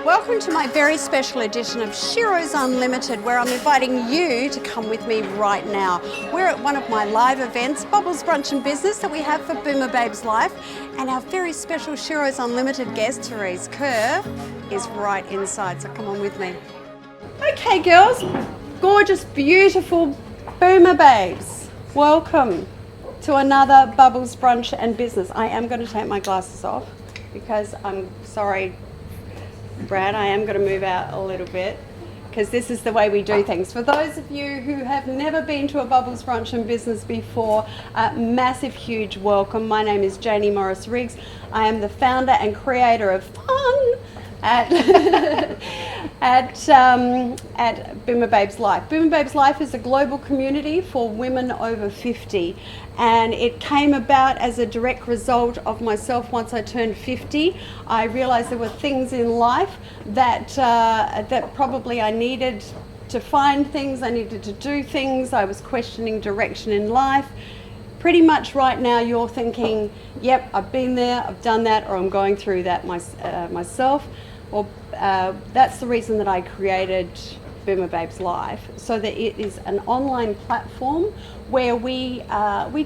Welcome to my very special edition of Sheroes Unlimited, where I'm inviting you to come with me right now. We're at one of my live events, BubblesBrunch&Business, that we have for BoomerBabes Life, and our very special Sheroes Unlimited guest, Therese Kerr, is right inside, so come on with me. Okay girls, gorgeous, beautiful BoomerBabes, welcome to another Bubbles Brunch and Business. I am going to take my glasses off because I'm sorry, Brad, I am going to move out a little bit because this is the way we do things. For those of you who have never been to a Bubbles Brunch and Business before, massive, huge welcome. My name is Jaynie Morris-Riggs. I am the founder and creator of fun at BoomerBabes Life. BoomerBabes Life is a global community for women over 50, and it came about as a direct result of myself. Once I turned 50, I realized there were things in life that that probably I needed to find things, I needed to do things, I was questioning direction in life. Pretty much right now you're thinking, yep, I've been there, I've done that, or I'm going through that myself. Well, that's the reason that I created BoomerBabes Life, so that it is an online platform where we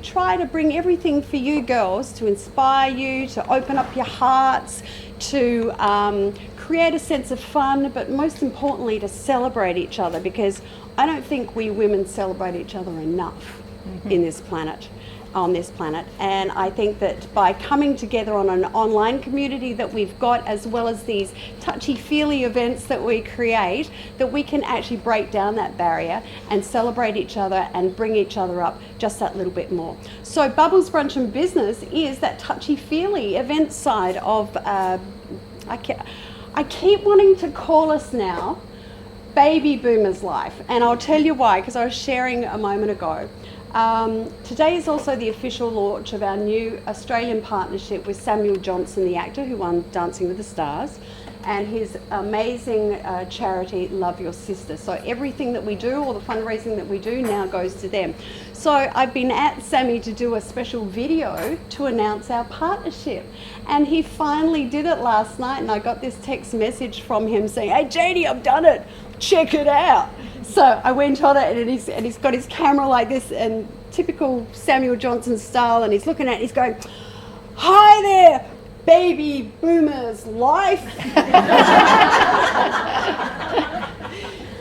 try to bring everything for you girls to inspire you, to open up your hearts, to create a sense of fun, but most importantly to celebrate each other, because I don't think we women celebrate each other enough in this planet. On this planet, and I think that by coming together on an online community that we've got, as well as these touchy-feely events that we create, that we can actually break down that barrier and celebrate each other and bring each other up just that little bit more. So Bubbles Brunch and Business is that touchy-feely event side of I keep wanting to call us now Baby Boomers Life, and I'll tell you why, because I was sharing a moment ago. Today is also the official launch of our new Australian partnership with Samuel Johnson, the actor who won Dancing with the Stars, and his amazing charity, LoveYourSister. So everything that we do, all the fundraising that we do now goes to them. So I've been at Sammy to do a special video to announce our partnership, and he finally did it last night, and I got this text message from him saying, "Hey Jaynie, I've done it, check it out." So I went on it, and he's got his camera like this, and typical Samuel Johnson style, and he's looking at it, he's going, "Hi there, baby boomers life."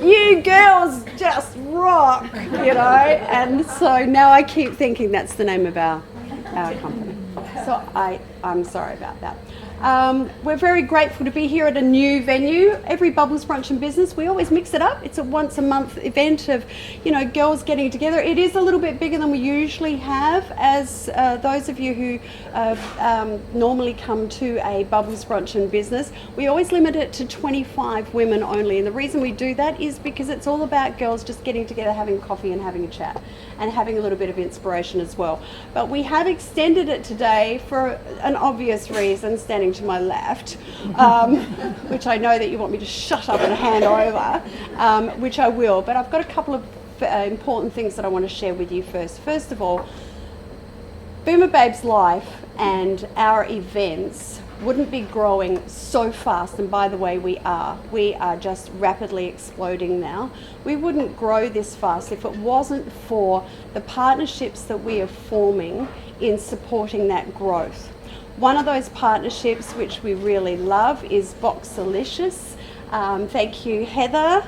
You girls just rock, you know. And so now I keep thinking that's the name of our company. So I'm sorry about that. We're very grateful to be here at a new venue. Every Bubbles Brunch and Business, we always mix it up. It's a once a month event of, you know, girls getting together. It is a little bit bigger than we usually have, as those of you who normally come to a Bubbles Brunch and Business, we always limit it to 25 women only. And the reason we do that is because it's all about girls just getting together, having coffee and having a chat and having a little bit of inspiration as well. But we have extended it today for an obvious reason, standing to my left, which I know that you want me to shut up and hand over, which I will, but I've got a couple of important things that I want to share with you first. First of all, BoomerBabes Life and our events wouldn't be growing so fast, and by the way, we are just rapidly exploding now. We wouldn't grow this fast if it wasn't for the partnerships that we are forming in supporting that growth. One of those partnerships which we really love is Boxalicious. Thank you, Heather,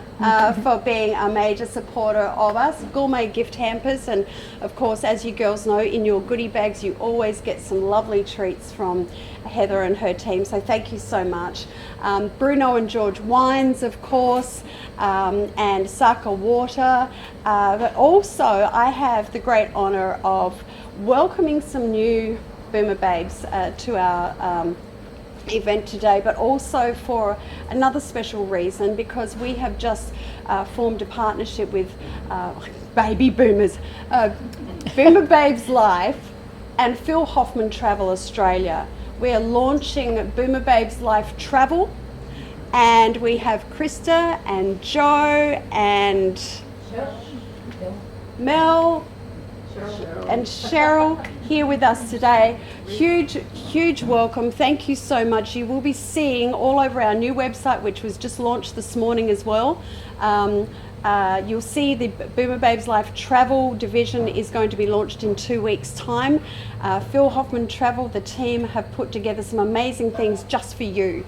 for being a major supporter of us. Gourmet gift hampers, and of course, as you girls know, in your goodie bags you always get some lovely treats from Heather and her team, so thank you so much. Bruno and George Wines, of course, and Saka Water, but also I have the great honour of welcoming some new BoomerBabes to our event today, but also for another special reason, because we have just formed a partnership with Baby Boomers, BoomerBabes Life and Phil Hoffman Travel Australia. We are launching BoomerBabes Life Travel, and we have Krista and Joe and Mel and Cheryl here with us today. Huge welcome. Thank you so much. You will be seeing all over our new website, which was just launched this morning as well. You'll see the BoomerBabes Life travel division is going to be launched in 2 weeks' time. Phil Hoffman Travel, the team have put together some amazing things just for you.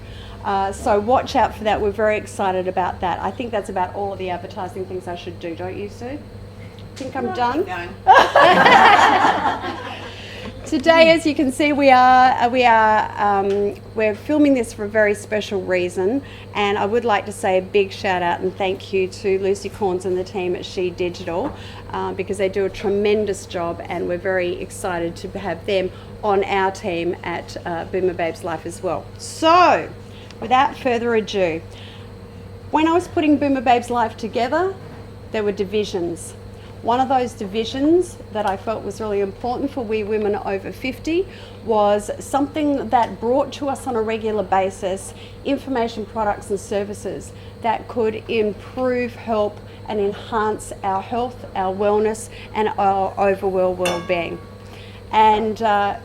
So watch out for that. We're very excited about that. I think that's about all of the advertising things I should do, don't you, Sue? Think I'm done? Today, as you can see, we're filming this for a very special reason, and I would like to say a big shout out and thank you to Lucy Corns and the team at She Digital, because they do a tremendous job, and we're very excited to have them on our team at BoomerBabes Life as well. So, without further ado, when I was putting BoomerBabes Life together, there were divisions. One of those divisions that I felt was really important for we women over 50 was something that brought to us on a regular basis information, products and services that could improve, help and enhance our health, our wellness and our overall well-being. And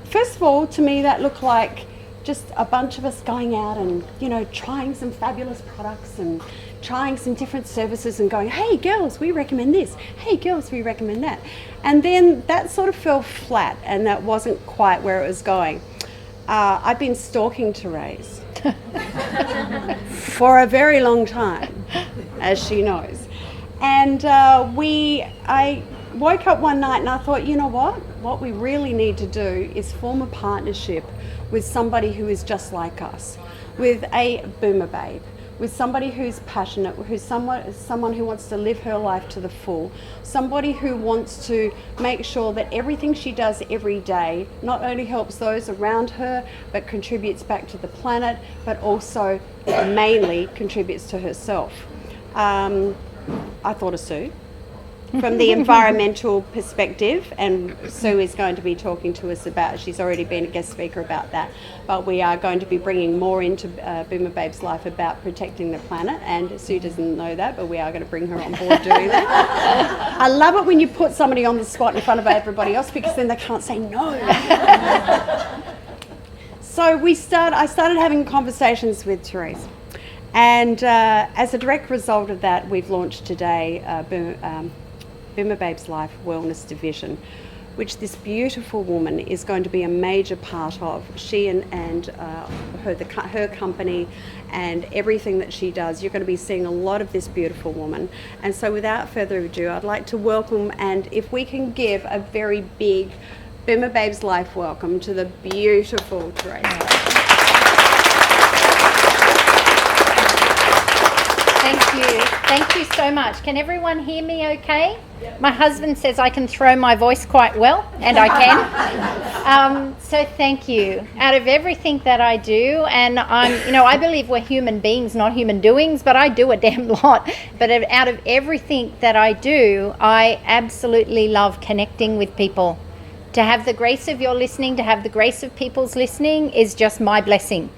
first of all, to me that looked like just a bunch of us going out and, you know, trying some fabulous products and trying some different services and going, hey girls, we recommend this. Hey girls, we recommend that. And then that sort of fell flat and that wasn't quite where it was going. I've been stalking Therese for a very long time, as she knows. And I woke up one night and I thought, you know what we really need to do is form a partnership with somebody who is just like us, with a boomer babe, with somebody who's passionate, who's someone who wants to live her life to the full, somebody who wants to make sure that everything she does every day not only helps those around her, but contributes back to the planet, but also mainly contributes to herself. I thought of Sue from the environmental perspective, and Sue is going to be talking to us about, she's already been a guest speaker about that, but we are going to be bringing more into BoomerBabes Life about protecting the planet, and Sue doesn't know that, but we are going to bring her on board doing that. I love it when you put somebody on the spot in front of everybody else, because then they can't say no. So I started having conversations with Therese, and as a direct result of that, we've launched today BoomerBabes Life Wellness Division, which this beautiful woman is going to be a major part of. She and her company and everything that she does, you're going to be seeing a lot of this beautiful woman. And so without further ado, I'd like to welcome, and if we can give a very big BoomerBabes Life welcome to the beautiful Therese. Thank you so much. Can everyone hear me okay? Yep. My husband says I can throw my voice quite well, and I can. So thank you. Out of everything that I do, and I believe we're human beings, not human doings, but I do a damn lot. But out of everything that I do, I absolutely love connecting with people. To have the grace of your listening, to have the grace of people's listening is just my blessing.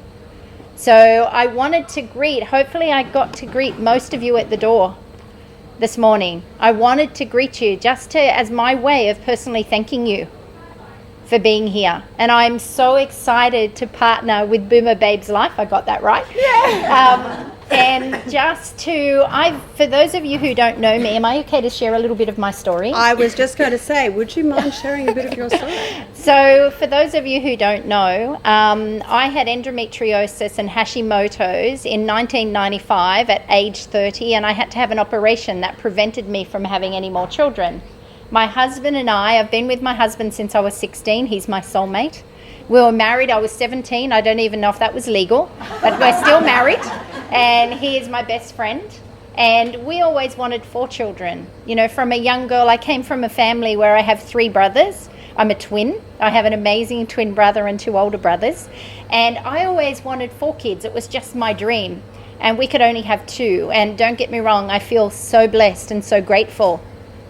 So I wanted to hopefully I got to greet most of you at the door this morning. I wanted to greet you just as my way of personally thanking you for being here. And I'm so excited to partner with BoomerBabes Life. I got that right? Yeah. And just for those of you who don't know me, am I okay to share a little bit of my story? I was just going to say, would you mind sharing a bit of your story? So for those of you who don't know, I had endometriosis and Hashimoto's in 1995 at age 30, and I had to have an operation that prevented me from having any more children. My husband and I've been with my husband since I was 16. He's my soulmate. We were married. I was 17. I don't even know if that was legal, but we're still married. And he is my best friend. And we always wanted 4 children. You know, from a young girl, I came from a family where I have 3 brothers. I'm a twin. I have an amazing twin brother and 2 older brothers. And I always wanted 4 kids. It was just my dream. And we could only have 2. And don't get me wrong, I feel so blessed and so grateful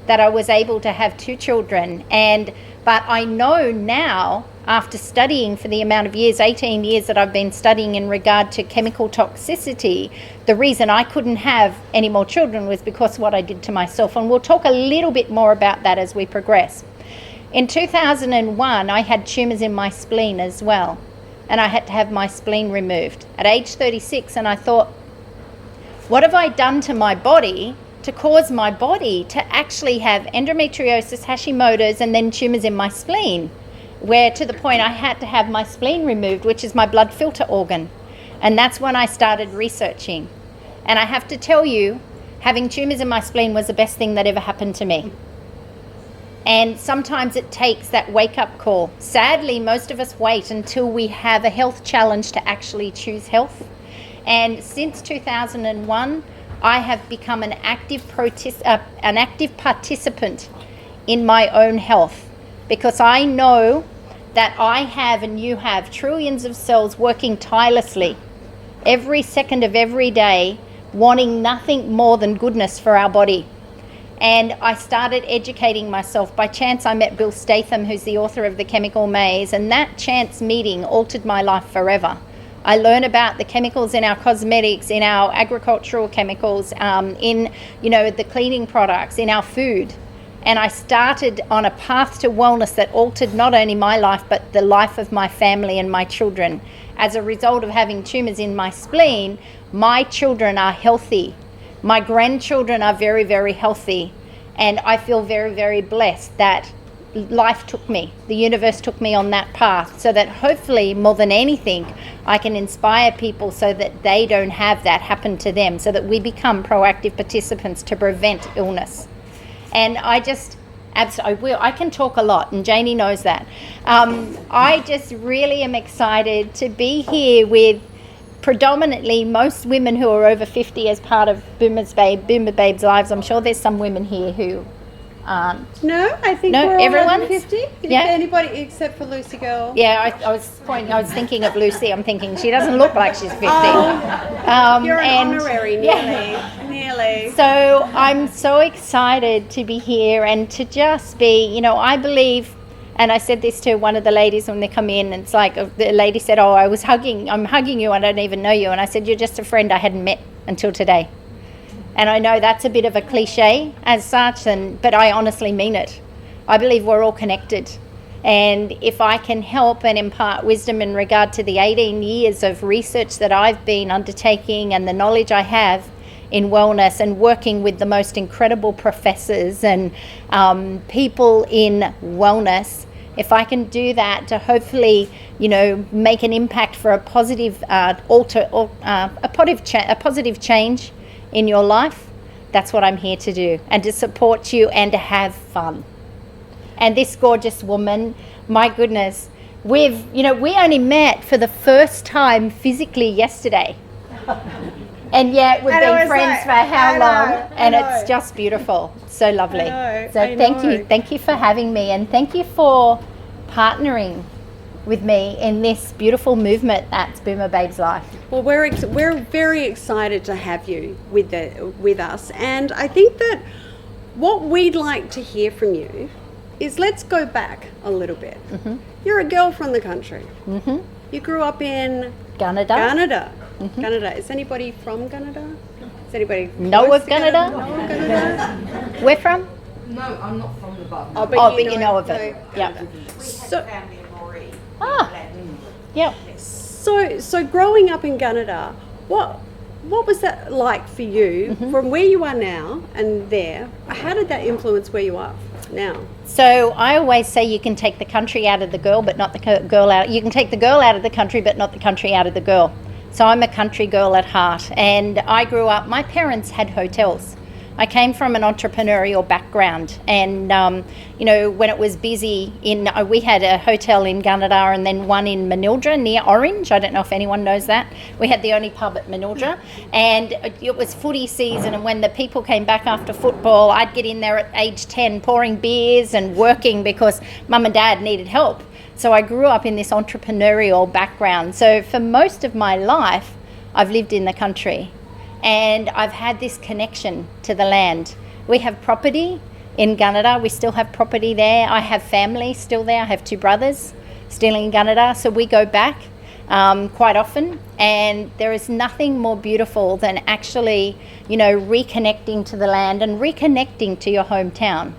that I was able to have 2 children. But I know now, after studying for the amount of years, 18 years that I've been studying in regard to chemical toxicity, the reason I couldn't have any more children was because of what I did to myself. And we'll talk a little bit more about that as we progress. In 2001, I had tumours in my spleen as well, and I had to have my spleen removed at age 36, and I thought, what have I done to my body to cause my body to actually have endometriosis, Hashimoto's, and then tumours in my spleen, where to the point I had to have my spleen removed, which is my blood filter organ. And that's when I started researching. And I have to tell you, having tumours in my spleen was the best thing that ever happened to me. And sometimes it takes that wake-up call. Sadly, most of us wait until we have a health challenge to actually choose health. And since 2001, I have become an active participant in my own health, because I know that I have and you have trillions of cells working tirelessly every second of every day, wanting nothing more than goodness for our body. And I started educating myself. By chance, I met Bill Statham, who's the author of The Chemical Maze, and that chance meeting altered my life forever. I learned about the chemicals in our cosmetics, in our agricultural chemicals, in the cleaning products, in our food. And I started on a path to wellness that altered not only my life, but the life of my family and my children. As a result of having tumours in my spleen, my children are healthy. My grandchildren are very, very healthy. And I feel very, very blessed that life took me, the universe took me on that path, so that hopefully, more than anything, I can inspire people so that they don't have that happen to them, so that we become proactive participants to prevent illness. And I just absolutely, I can talk a lot, and Jaynie knows that. I just really am excited to be here with predominantly most women who are over 50 as part of BoomerBabes lives. I'm sure there's some women here who aren't. No, I think No, we're all everyone? over 50. Yeah. Anybody except for Lucy Girl. Yeah, I was thinking of Lucy. I'm thinking she doesn't look like she's 50. You're an honorary, nearly. Yeah. Nearly. So I'm so excited to be here and to just be, I believe, and I said this to one of the ladies when they come in, and it's like, the lady said, I'm hugging you, I don't even know you. And I said, you're just a friend I hadn't met until today. And I know that's a bit of a cliche as such, but I honestly mean it. I believe we're all connected. And if I can help and impart wisdom in regard to the 18 years of research that I've been undertaking and the knowledge I have in wellness and working with the most incredible professors and people in wellness, if I can do that to hopefully, make an impact for a positive positive change in your life, that's what I'm here to do, and to support you and to have fun. And this gorgeous woman, my goodness, we only met for the first time physically yesterday. And yet we've been friends for how long? And it's just beautiful. So lovely. So thank you for having me, and thank you for partnering with me in this beautiful movement that's BoomerBabes Life. Well, we're very excited to have you with us, and I think that what we'd like to hear from you is, let's go back a little bit. Mm-hmm. You're a girl from the country. Mm-hmm. You grew up in Canada. Mm-hmm. Canada. Is anybody from Canada? Is anybody know of Canada? Where from? No, I'm not from the bubble. Oh, but you know of it. Yeah. So, family in Moree. Yeah. So growing up in Canada, what was that like for you, from where you are now and there? How did that influence where you are now? So I always say you can take the country out of the girl, but not the girl out. You can take the girl out of the country, but not the country out of the girl. So I'm a country girl at heart, and I grew up, my parents had hotels. I came from an entrepreneurial background, and when it was busy, we had a hotel in Gunnedah and then one in Manildra near Orange. I don't know if anyone knows that. We had the only pub at Manildra, and it was footy season, and when the people came back after football, I'd get in there at age 10 pouring beers and working because mum and dad needed help. So I grew up in this entrepreneurial background. So for most of my life, I've lived in the country. And I've had this connection to the land. We have property in Gunnedah. We still have property there. I have family still there. I have 2 brothers still in Gunnedah. So we go back quite often. And there is nothing more beautiful than actually, reconnecting to the land and reconnecting to your hometown.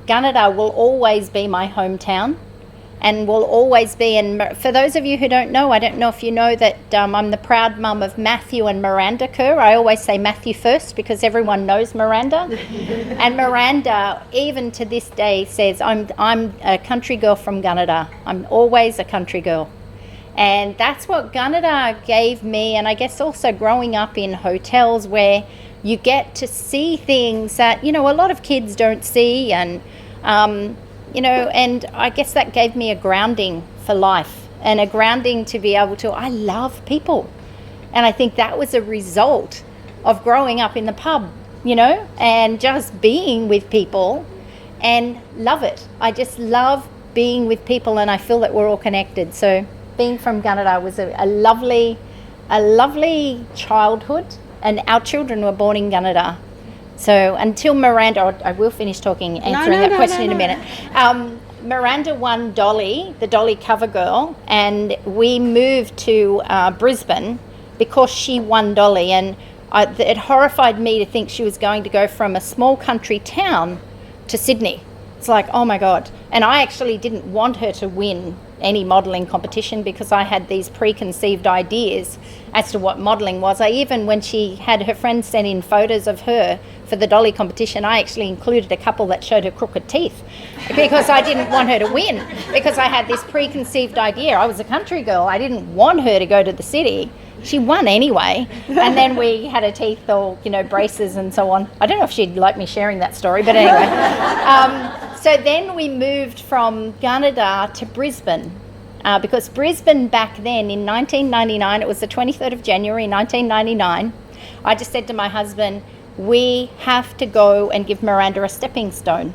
Gunnedah will always be my hometown and will always be. And for those of you who don't know, I don't know if you know that I'm the proud mum of Matthew and Miranda Kerr. I always say Matthew first because everyone knows Miranda. And Miranda, even to this day, says, I'm a country girl from Gunnedah. I'm always a country girl. And that's what Gunnedah gave me. And I guess also growing up in hotels where you get to see things that, a lot of kids don't see. And, and I guess that gave me a grounding for life and a grounding to be able to, I love people. And I think that was a result of growing up in the pub, and just being with people and love it. I just love being with people and I feel that we're all connected. So being from Gunnedah was a lovely childhood, and our children were born in Gunnedah. So until Miranda, I will finish answering that question in a minute. Miranda won Dolly, the Dolly cover girl, and we moved to Brisbane because she won Dolly. And it horrified me to think she was going to go from a small country town to Sydney. It's like, oh my God. And I actually didn't want her to win any modelling competition because I had these preconceived ideas as to what modelling was. When she had her friends send in photos of her for the Dolly competition, I actually included a couple that showed her crooked teeth because I didn't want her to win, because I had this preconceived idea. I was a country girl. I didn't want her to go to the city. She won anyway. And then we had her teeth all, braces and so on. I don't know if she'd like me sharing that story, but anyway. So then we moved from Gunnedah to Brisbane because Brisbane back then in 1999, it was the 23rd of January 1999, I just said to my husband, we have to go and give Miranda a stepping stone.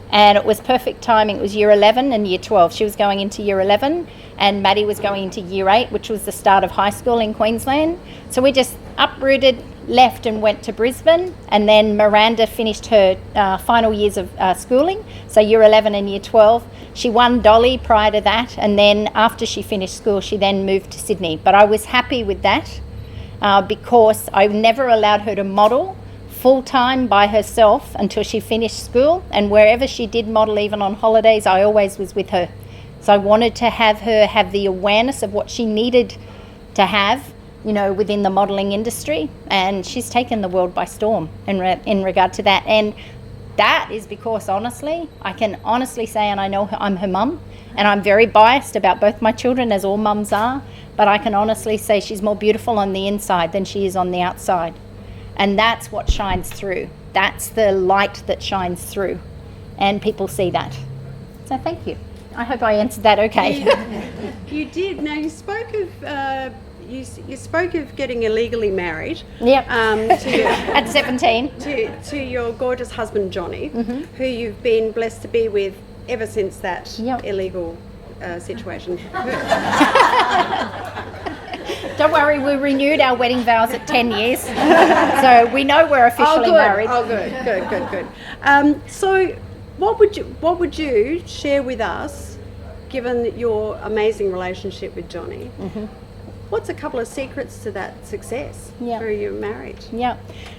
And it was perfect timing. It was year 11 and year 12. She was going into year 11 and Maddie was going into year 8, which was the start of high school in Queensland. So we just uprooted, left and went to Brisbane, and then Miranda finished her final years of schooling, so year 11 and year 12. She won Dolly prior to that, and then after she finished school she then moved to Sydney. But I was happy with that because I never allowed her to model full-time by herself until she finished school, and wherever she did model, even on holidays, I always was with her. So I wanted to have her have the awareness of what she needed to have, within the modelling industry, and she's taken the world by storm in regard to that. And that is because I can honestly say, and I know I'm her mum, and I'm very biased about both my children, as all mums are, but I can honestly say she's more beautiful on the inside than she is on the outside. And that's what shines through. That's the light that shines through, and people see that. So thank you. I hope I answered that okay. You did. Now you spoke of you spoke of getting illegally married. Yep. At 17. To your gorgeous husband Johnny, who you've been blessed to be with ever since that illegal situation. Don't worry, we renewed our wedding vows at 10 years, so we know we're officially married. Oh, good. So, what would you share with us, given your amazing relationship with Johnny? What's a couple of secrets to that success through your marriage? Yeah.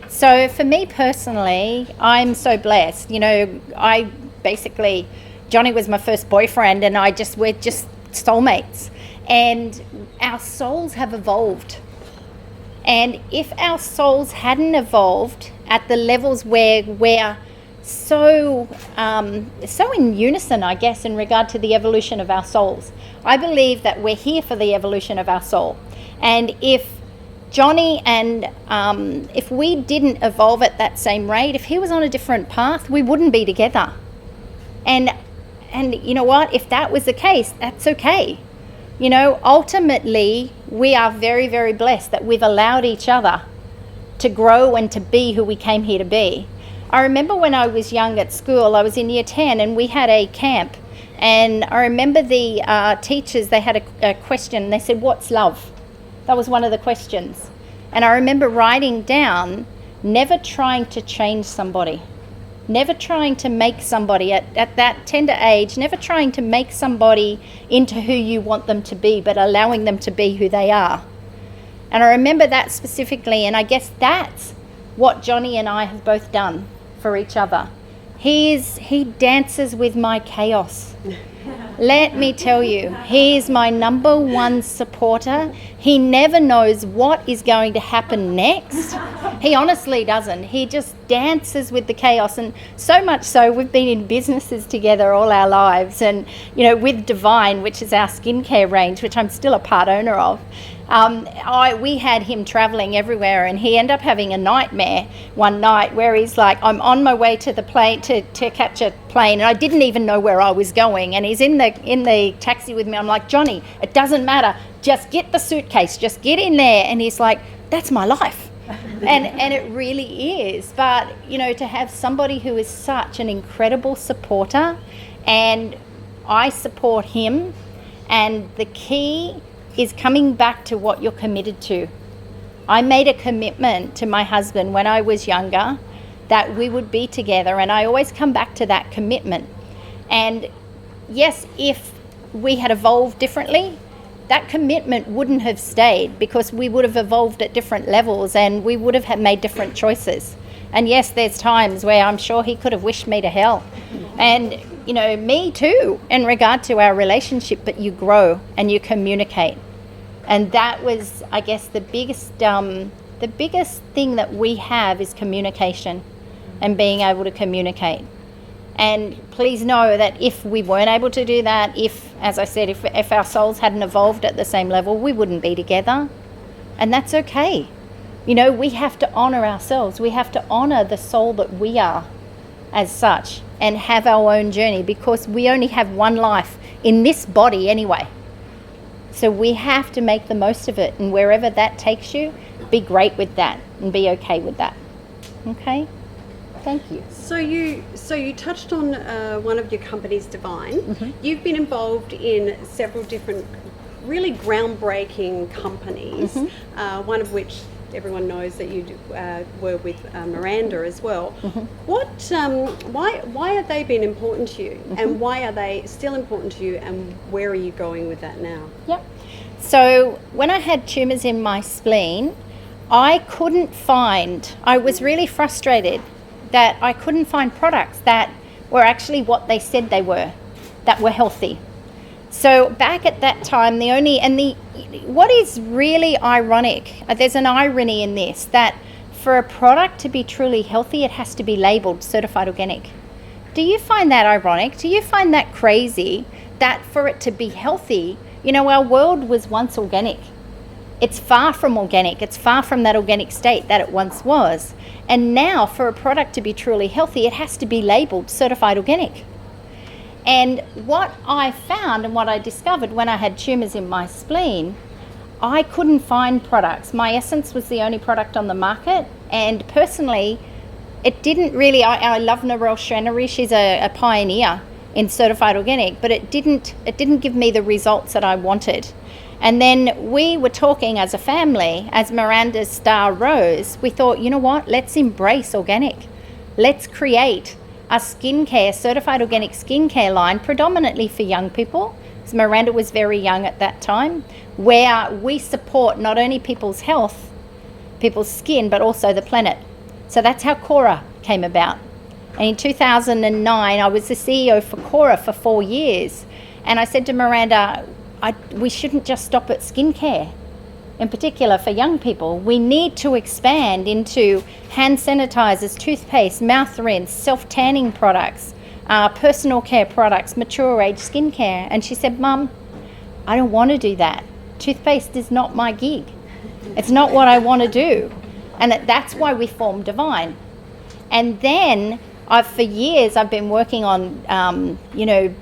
So for me personally, I'm so blessed. Johnny was my first boyfriend, and we're just soulmates. And our souls have evolved. And if our souls hadn't evolved at the levels where we're so in unison, I guess, in regard to the evolution of our souls, I believe that we're here for the evolution of our soul. And if Johnny and if we didn't evolve at that same rate, if he was on a different path, we wouldn't be together. And you know what? If that was the case, that's okay. Ultimately, we are very, very blessed that we've allowed each other to grow and to be who we came here to be. I remember when I was young at school, I was in year 10 and we had a camp. And I remember the teachers, they had a question. They said, what's love? That was one of the questions. And I remember writing down, never trying to change somebody. Never trying to make somebody at that tender age, never trying to make somebody into who you want them to be, but allowing them to be who they are. And I remember that specifically, and I guess that's what Johnny and I have both done for each other. He dances with my chaos. Let me tell you, he is my number one supporter. He never knows what is going to happen next. He honestly doesn't. He just dances with the chaos. And so much so, we've been in businesses together all our lives. And, with Divine, which is our skincare range, which I'm still a part owner of, we had him traveling everywhere, and he ended up having a nightmare one night where he's like, I'm on my way to the plane to catch a plane, and I didn't even know where I was going, and he's in the taxi with me. I'm like, Johnny, it doesn't matter, just get the suitcase, just get in there. And he's like, that's my life. and it really is. But to have somebody who is such an incredible supporter, and I support him, and the key is coming back to what you're committed to. I made a commitment to my husband when I was younger that we would be together, and I always come back to that commitment. And yes, if we had evolved differently, that commitment wouldn't have stayed, because we would have evolved at different levels and we would have made different choices. And yes, there's times where I'm sure he could have wished me to hell. And me too, in regard to our relationship, but you grow and you communicate. And that was, I guess, the biggest thing that we have is communication and being able to communicate. And please know that if we weren't able to do that, as I said, if our souls hadn't evolved at the same level, we wouldn't be together. And that's okay. We have to honor ourselves. We have to honor the soul that we are as such, and have our own journey, because we only have one life in this body anyway. So we have to make the most of it, and wherever that takes you, be great with that and be okay with that. Okay? Thank you. So you touched on one of your companies, Divine. Mm-hmm. You've been involved in several different really groundbreaking companies, Mm-hmm. one of which everyone knows that you were with Miranda as well. Mm-hmm. Why have they been important to you, Mm-hmm. and why are they still important to you, and where are you going with that now? Yep. So when I had tumours in my spleen, I was really frustrated that I couldn't find products that were actually what they said they were, that were healthy. So back at that time, what is really ironic, there's an irony in this, that for a product to be truly healthy, it has to be labelled certified organic. Do you find that ironic? Do you find that crazy that for it to be healthy, our world was once organic. It's far from organic. It's far from that organic state that it once was. And now for a product to be truly healthy, it has to be labelled certified organic. And what I found and what I discovered when I had tumours in my spleen, I couldn't find products. My Essence was the only product on the market, and personally, it didn't really, I love Narelle Schrenery, she's a pioneer in certified organic, but it didn't give me the results that I wanted. And then we were talking as a family, as Miranda's star rose, we thought, you know what, let's embrace organic. Let's create a certified organic skincare line, predominantly for young people, because Miranda was very young at that time, where we support not only people's health, people's skin, but also the planet. So that's how Cora came about. And in 2009, I was the CEO for Cora for 4 years. And I said to Miranda, we shouldn't just stop at skincare. In particular for young people, we need to expand into hand sanitizers, toothpaste, mouth rinse, self-tanning products, personal care products, mature age skincare. And she said, Mum, I don't want to do that. Toothpaste is not my gig. It's not what I want to do. And that's why we formed Divine. And then for years I've been working on,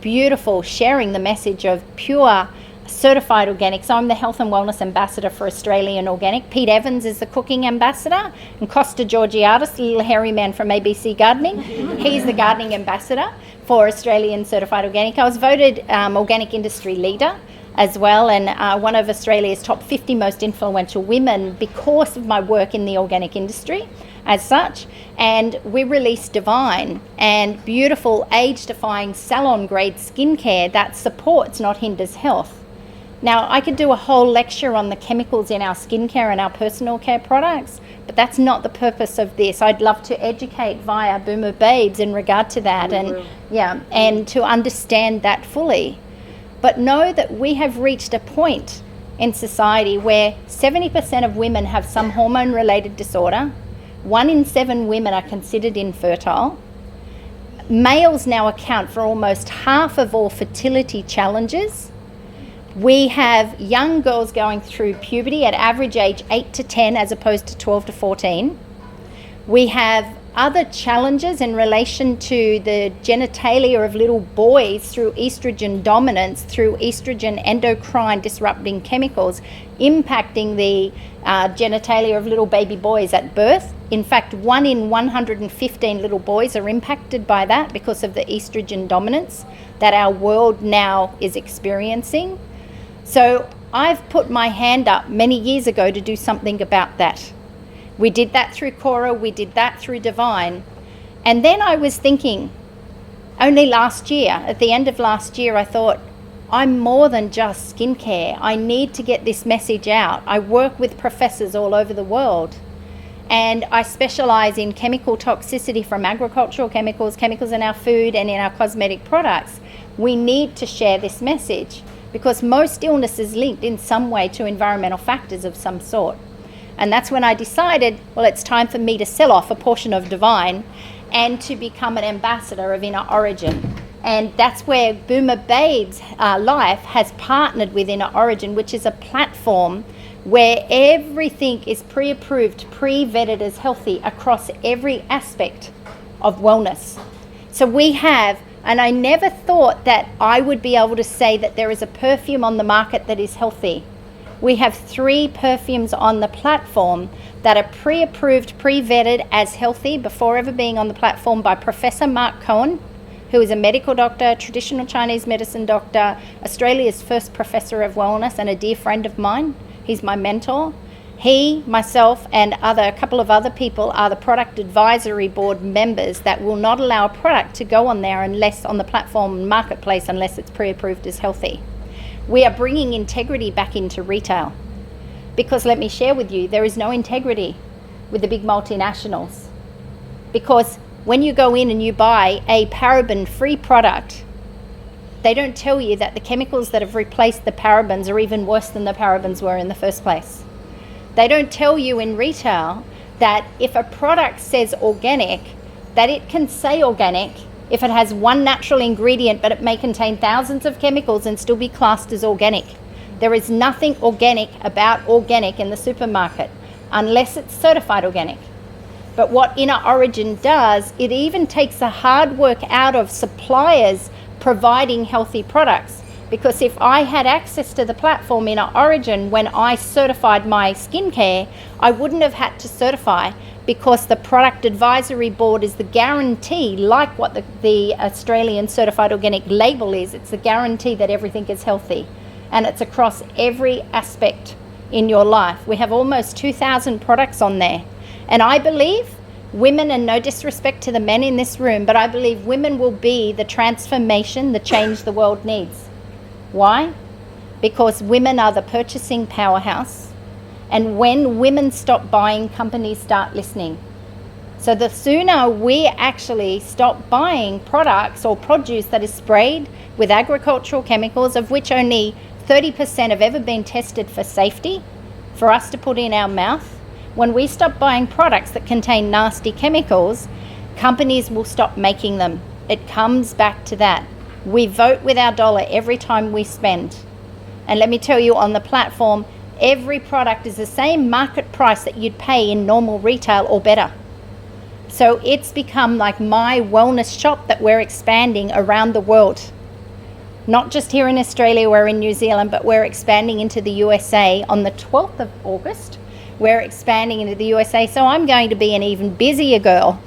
beautiful, sharing the message of pure certified organic. So I'm the health and wellness ambassador for Australian Organic. Pete Evans is the cooking ambassador, and Costa Georgiadis, the little hairy man from ABC Gardening, he's the gardening ambassador for Australian Certified Organic. I was voted organic industry leader as well, and one of Australia's top 50 most influential women because of my work in the organic industry as such. And we released Divine, and beautiful age-defying salon-grade skincare that supports, not hinders, health. Now, I could do a whole lecture on the chemicals in our skincare and our personal care products, but that's not the purpose of this. I'd love to educate via Boomer Babes in regard to that, and to understand that fully. But know that we have reached a point in society where 70% of women have some hormone-related disorder. 1 in 7 women are considered infertile. Males now account for almost half of all fertility challenges. We have young girls going through puberty at average age 8 to 10 as opposed to 12 to 14. We have other challenges in relation to the genitalia of little boys through estrogen dominance, through estrogen endocrine disrupting chemicals impacting the genitalia of little baby boys at birth. In fact, 1 in 115 little boys are impacted by that because of the estrogen dominance that our world now is experiencing. So I've put my hand up many years ago to do something about that. We did that through Cora, we did that through Divine. And then I was thinking, only last year, at the end of last year, I thought, I'm more than just skincare. I need to get this message out. I work with professors all over the world. And I specialize in chemical toxicity from agricultural chemicals, chemicals in our food and in our cosmetic products. We need to share this message because most illness is linked in some way to environmental factors of some sort. And that's when I decided, well, it's time for me to sell off a portion of Divine and to become an ambassador of Inner Origin. And that's where Boomer Babes Life has partnered with Inner Origin, which is a platform where everything is pre-approved, pre-vetted as healthy across every aspect of wellness. So we have, and I never thought that I would be able to say that there is a perfume on the market that is healthy. We have 3 perfumes on the platform that are pre-approved, pre-vetted as healthy before ever being on the platform by Professor Mark Cohen, who is a medical doctor, traditional Chinese medicine doctor, Australia's first professor of wellness and a dear friend of mine. He's my mentor. He, myself, and a couple of other people are the product advisory board members that will not allow a product to go on there unless on the platform marketplace unless it's pre-approved as healthy. We are bringing integrity back into retail because let me share with you, there is no integrity with the big multinationals because when you go in and you buy a paraben-free product, they don't tell you that the chemicals that have replaced the parabens are even worse than the parabens were in the first place. They don't tell you in retail that if a product says organic, that it can say organic if it has one natural ingredient, but it may contain thousands of chemicals and still be classed as organic. There is nothing organic about organic in the supermarket unless it's certified organic. But what Inner Origin does, it even takes the hard work out of suppliers providing healthy products. Because if I had access to the platform Inner Origin when I certified my skincare, I wouldn't have had to certify because the product advisory board is the guarantee, like what the Australian certified organic label is. It's the guarantee that everything is healthy. And it's across every aspect in your life. We have almost 2,000 products on there. And I believe women, and no disrespect to the men in this room, but I believe women will be the transformation, the change the world needs. Why? Because women are the purchasing powerhouse. And when women stop buying, companies start listening. So the sooner we actually stop buying products or produce that is sprayed with agricultural chemicals, of which only 30% have ever been tested for safety, for us to put in our mouth, when we stop buying products that contain nasty chemicals, companies will stop making them. It comes back to that. We vote with our dollar every time we spend. And let me tell you, on the platform, every product is the same market price that you'd pay in normal retail or better. So it's become like my wellness shop that we're expanding around the world. Not just here in Australia, we're in New Zealand, but we're expanding into the USA on the 12th of August. We're expanding into the USA. So I'm going to be an even busier girl,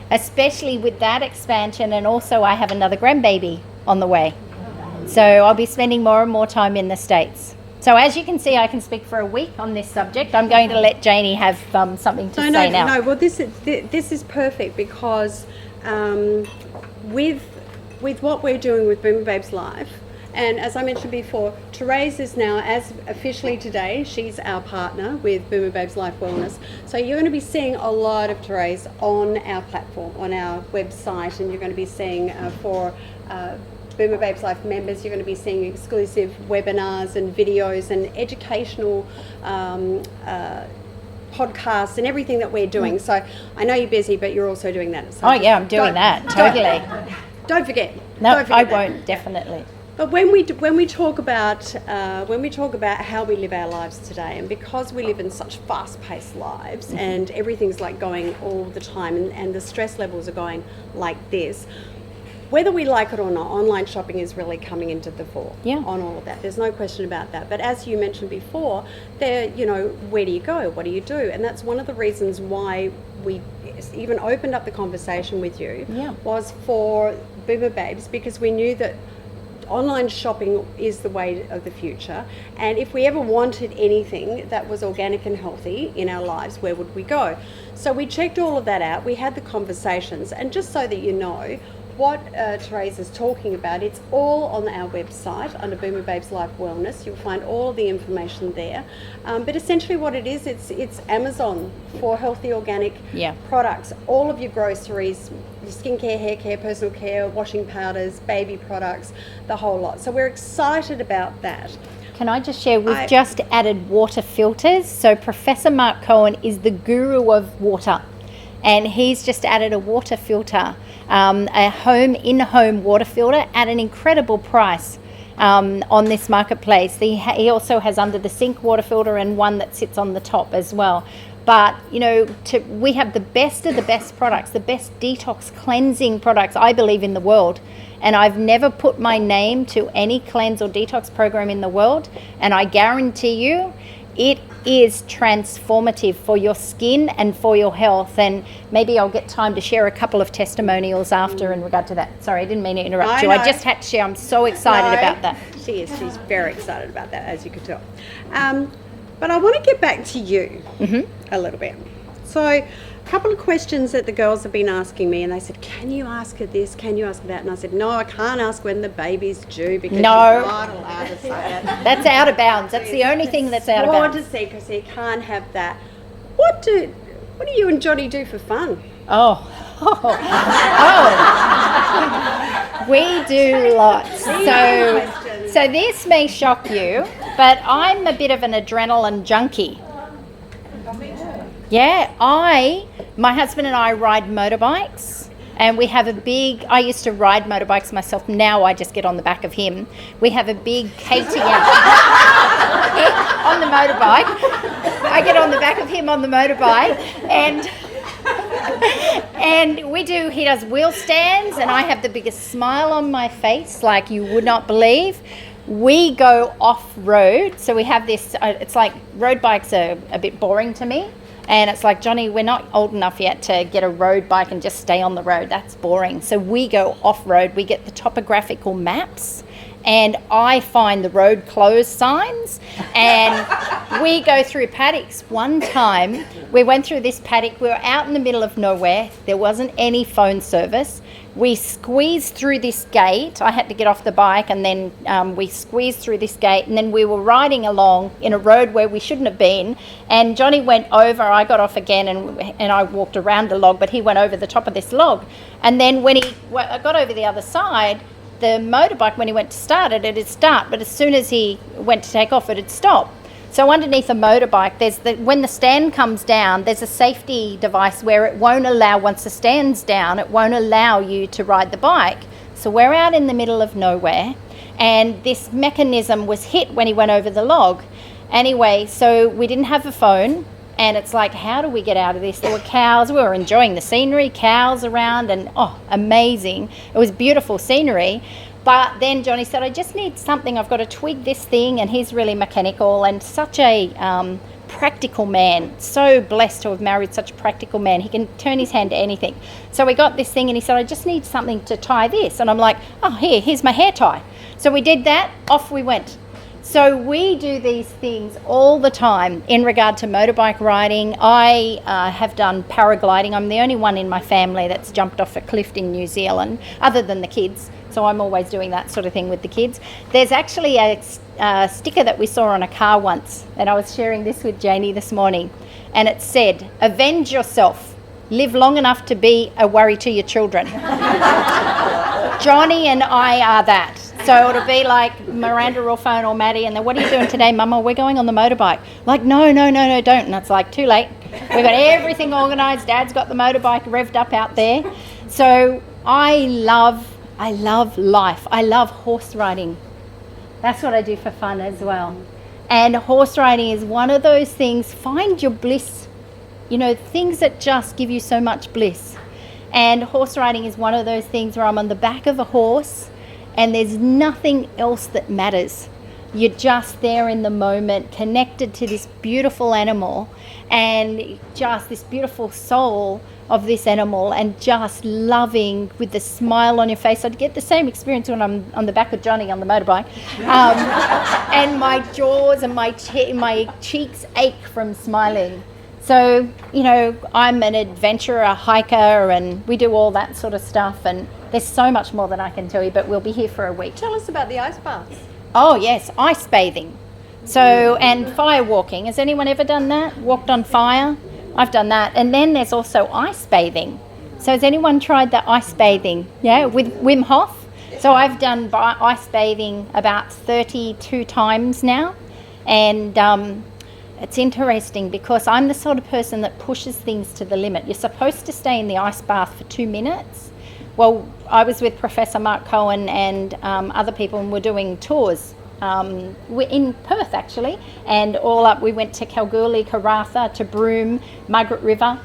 especially with that expansion. And also I have another grandbaby on the way. So I'll be spending more and more time in the States. So as you can see, I can speak for a week on this subject. I'm going to let Jaynie have something to say now. No, well, this is perfect because with what we're doing with BoomerBabes Life, And as I mentioned before, Therese is now, as officially today, she's our partner with BoomerBabes Life Wellness. So you're going to be seeing a lot of Therese on our platform, on our website, and you're going to be seeing for BoomerBabes Life members, you're going to be seeing exclusive webinars and videos and educational podcasts and everything that we're doing. So I know you're busy, but you're also doing that. So I'm doing that, totally. Don't forget. No, Don't forget I that. won't, definitely. But when we talk about how we live our lives today, and because we live in such fast-paced lives and everything's like going all the time, and the stress levels are going like this, whether we like it or not, online shopping is really coming into the fore on all of that. There's no question about that. But as you mentioned before, where do you go? What do you do? And that's one of the reasons why we even opened up the conversation with you was for BoomerBabes, because we knew that online shopping is the way of the future, and if we ever wanted anything that was organic and healthy in our lives, where would we go? So we checked all of that out, we had the conversations, and just so that you know what Therese is talking about, it's all on our website under BoomerBabes Life Wellness. You'll find all the information there. But essentially what it is, it's Amazon for healthy organic products. All of your groceries, your skincare, hair care, personal care, washing powders, baby products, the whole lot. So we're excited about that. Can I just share, we've just added water filters. So Professor Mark Cohen is the guru of water, and he's just added a water filter, a in-home water filter at an incredible price on this marketplace. He also has under the sink water filter and one that sits on the top as well. But, we have the best of the best products, the best detox cleansing products, I believe, in the world. And I've never put my name to any cleanse or detox program in the world. And I guarantee you, it is transformative for your skin and for your health. And maybe I'll get time to share a couple of testimonials after in regard to that. Sorry, I didn't mean to interrupt you. I just had to share. I'm so excited about that. She is. She's very excited about that, as you could tell. But I want to get back to you a little bit. So a couple of questions that the girls have been asking me, and they said, can you ask her this? Can you ask her that? And I said, no, I can't ask when the baby's due because she's not allowed to say that. That's out of bounds. That's the only thing that's out of bounds. It's a secrecy. You can't have that. What do you and Johnny do for fun? We do lots. So this may shock you, but I'm a bit of an adrenaline junkie. Yeah, my husband and I ride motorbikes, and we have I used to ride motorbikes myself. Now I just get on the back of him. We have a big KTM on the motorbike. I get on the back of him on the motorbike, and he does wheel stands, and I have the biggest smile on my face like you would not believe. We go off-road, so we have this, it's like road bikes are a bit boring to me, and it's like, Johnny, we're not old enough yet to get a road bike and just stay on the road. That's boring. So we go off-road, we get the topographical maps, and I find the road closed signs, and we go through paddocks. One time we went through this paddock, we were out in the middle of nowhere, there wasn't any phone service. We squeezed through this gate. I had to get off the bike, and then we squeezed through this gate, and then we were riding along in a road where we shouldn't have been, and Johnny went over, I got off again, and I walked around the log, but he went over the top of this log. And then when he got over the other side, the motorbike, when he went to start it, it'd start, but as soon as he went to take off, it'd stop. So underneath a motorbike, when the stand comes down, there's a safety device where it won't allow, once the stand's down, it won't allow you to ride the bike. So we're out in the middle of nowhere, and this mechanism was hit when he went over the log. Anyway, so we didn't have a phone, and it's like, how do we get out of this? There were cows, we were enjoying the scenery, cows around, and amazing. It was beautiful scenery. But then Johnny said, I just need something, I've got to tweak this thing, and he's really mechanical and such a practical man. So blessed to have married such a practical man. He can turn his hand to anything. So we got this thing, and he said, I just need something to tie this. And I'm like, here's my hair tie. So we did that, off we went. So we do these things all the time in regard to motorbike riding. I have done paragliding. I'm the only one in my family that's jumped off a cliff in New Zealand, other than the kids. So I'm always doing that sort of thing with the kids. There's actually a sticker that we saw on a car once, and I was sharing this with Jaynie this morning, and it said, "Avenge yourself. Live long enough to be a worry to your children." Johnny and I are that. So it'll be like Miranda will phone or Maddie, and then, "What are you doing today, Mama?" "We're going on the motorbike." Like, no, don't. And it's like, too late. We've got everything organised. Dad's got the motorbike revved up out there. So I love life. I love horse riding. That's what I do for fun as well. And horse riding is one of those things, find your bliss, things that just give you so much bliss. And horse riding is one of those things where I'm on the back of a horse and there's nothing else that matters. You're just there in the moment, connected to this beautiful animal and just this beautiful soul of this animal, and just loving with the smile on your face. I'd get the same experience when I'm on the back of Johnny on the motorbike. And my jaws and my cheeks ache from smiling. So, I'm an adventurer, a hiker, and we do all that sort of stuff. And there's so much more that I can tell you, but we'll be here for a week. Tell us about the ice baths. Oh, yes, ice bathing. So, and fire walking. Has anyone ever done that? Walked on fire? I've done that. And then there's also ice bathing. So has anyone tried the ice bathing? Yeah, with Wim Hof? So I've done ice bathing about 32 times now. And it's interesting because I'm the sort of person that pushes things to the limit. You're supposed to stay in the ice bath for 2 minutes. Well, I was with Professor Mark Cohen and other people, and we're doing tours. We're in Perth actually, and all up we went to Kalgoorlie, Karratha, to Broome, Margaret River,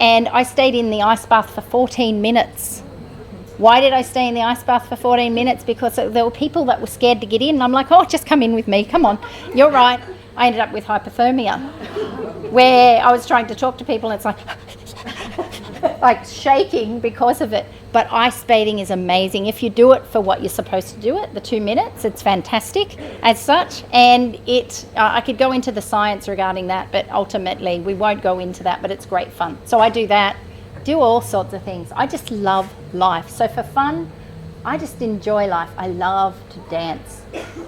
and I stayed in the ice bath for 14 minutes. Why did I stay in the ice bath for 14 minutes? Because there were people that were scared to get in. I'm like, "Oh, just come in with me, come on, you're right." I ended up with hypothermia, where I was trying to talk to people and it's like like shaking because of it. But ice bathing is amazing. If you do it for what you're supposed to do it, the 2 minutes, it's fantastic as such. And I could go into the science regarding that, but ultimately we won't go into that, but it's great fun. So I do that, do all sorts of things. I just love life. So for fun, I just enjoy life. I love to dance.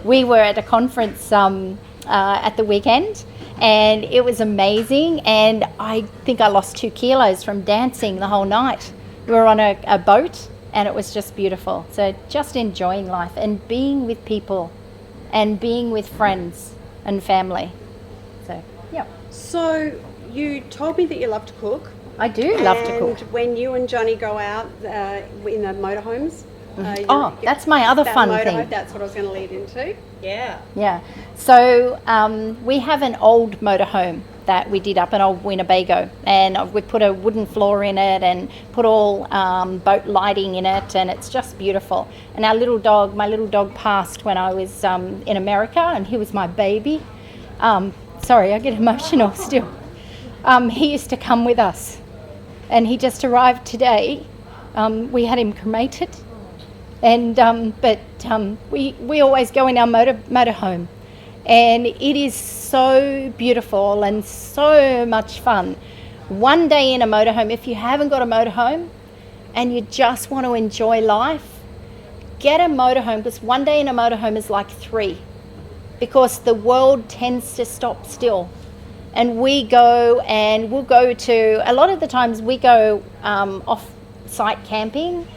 We were at a conference at the weekend, and it was amazing, and I think I lost 2 kilos from dancing the whole night. We were on a boat, and it was just beautiful. So just enjoying life and being with people and being with friends and family. So, yeah. So you told me that you love to cook. I do love to cook. And when you and Johnny go out in the motorhomes, that's my other fun thing. That's what I was going to lead into. Yeah. So we have an old motorhome that we did up, an old Winnebago, and we put a wooden floor in it and put all boat lighting in it, and it's just beautiful. And my little dog passed when I was in America, and he was my baby. Sorry, I get emotional still. He used to come with us, and he just arrived today. We had him cremated. And but we always go in our motorhome, and it is so beautiful and so much fun. One day in a motorhome, if you haven't got a motorhome and you just want to enjoy life, get a motorhome, because one day in a motorhome is like 3, because the world tends to stop still. And we'll go to, a lot of the times we go off-site camping,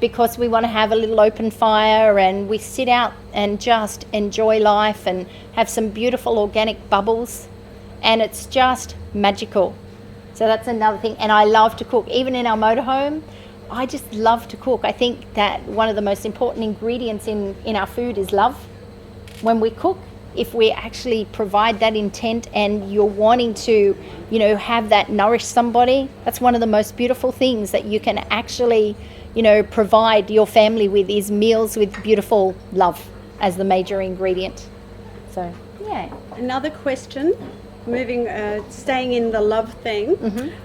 because we want to have a little open fire, and we sit out and just enjoy life and have some beautiful organic bubbles, and it's just magical. So that's another thing. And I love to cook. Even in our motorhome, I just love to cook. I think that one of the most important ingredients in our food is love. When we cook, if we actually provide that intent and you're wanting to, have that nourish somebody, that's one of the most beautiful things that you can actually provide your family with, is meals with beautiful love as the major ingredient. So, yeah. Another question, staying in the love thing,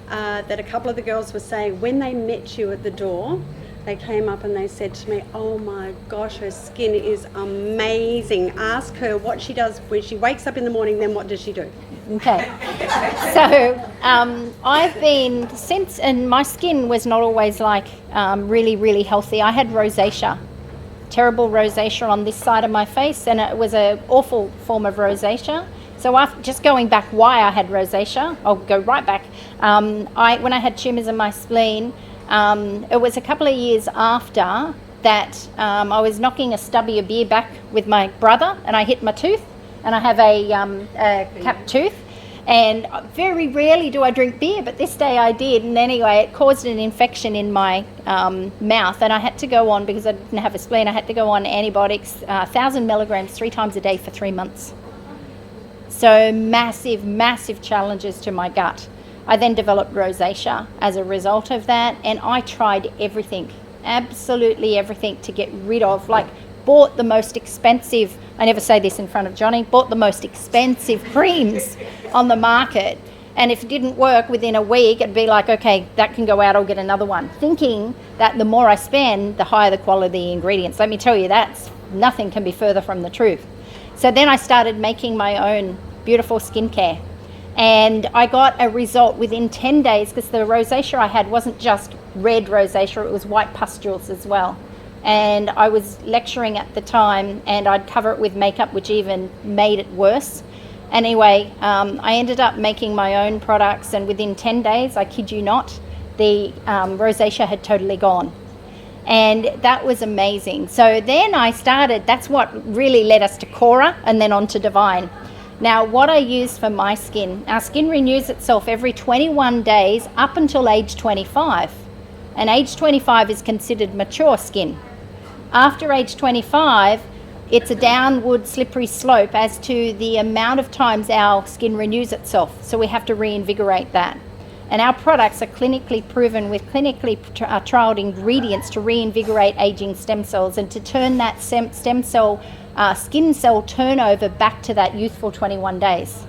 that a couple of the girls were saying, when they met you at the door, they came up and they said to me, "Oh my gosh, her skin is amazing. Ask her what she does when she wakes up in the morning, then what does she do?" Okay. So I've been and my skin was not always like really, really healthy. I had rosacea. terrible rosacea on this side of my face, and it was an awful form of rosacea. So after just going back why I had rosacea, I'll go right back. When I had tumours in my spleen, it was a couple of years after that I was knocking a stubby of beer back with my brother, and I hit my tooth, and I have a capped tooth. And very rarely do I drink beer, but this day I did. And anyway, it caused an infection in my mouth, and I had to go on, because I didn't have a spleen, I had to go on antibiotics, 1,000 milligrams 3 times a day for 3 months. So massive, massive challenges to my gut. I then developed rosacea as a result of that, and I tried everything, absolutely everything to get rid of, like bought the most expensive, I never say this in front of Johnny, bought the most expensive creams on the market, and if it didn't work within a week, it'd be like, okay, that can go out, I'll get another one, thinking that the more I spend, the higher the quality of the ingredients. Let me tell you, nothing can be further from the truth. So then I started making my own beautiful skincare, and I got a result within 10 days, because the rosacea I had wasn't just red rosacea, it was white pustules as well. And I was lecturing at the time, and I'd cover it with makeup, which even made it worse. Anyway, I ended up making my own products, and within 10 days, I kid you not, the rosacea had totally gone. And that was amazing. So then I started, that's what really led us to Cora and then on to Divine. Now, what I use for my skin, our skin renews itself every 21 days up until age 25. And age 25 is considered mature skin. After age 25, it's a downward slippery slope as to the amount of times our skin renews itself. So we have to reinvigorate that. And our products are clinically proven with clinically trialed ingredients to reinvigorate aging stem cells and to turn that stem cell, skin cell turnover back to that youthful 21 days.